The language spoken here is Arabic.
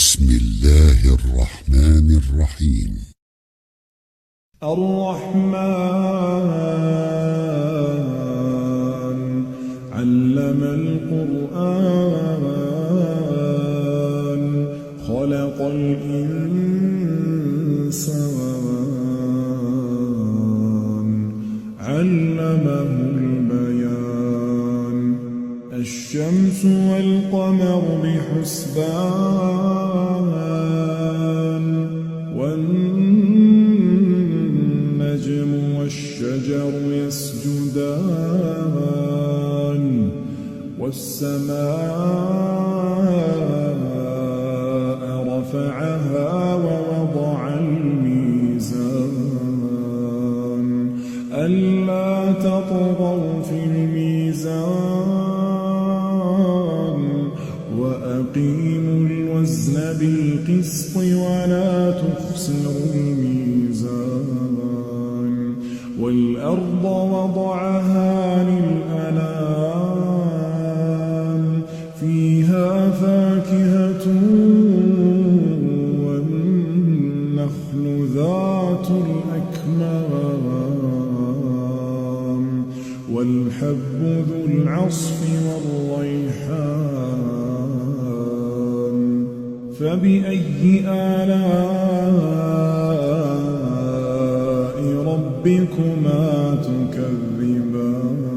بسم الله الرحمن الرحيم. الرحمن علم القرآن خلق الإنسان علمه البيان الشمس والقمر بحسبان والنجم والشجر يسجدان والسماء رفعها ووضع الميزان ألا تطغوا في الميزان وأقيموا الوزن بالقسط ولا تخسروا الميزان والأرض وضعها للأنام فيها فاكهة والنخل ذات الأكمام والحب ذو العصف والريحان فبأي آلاء ربكما تكذبان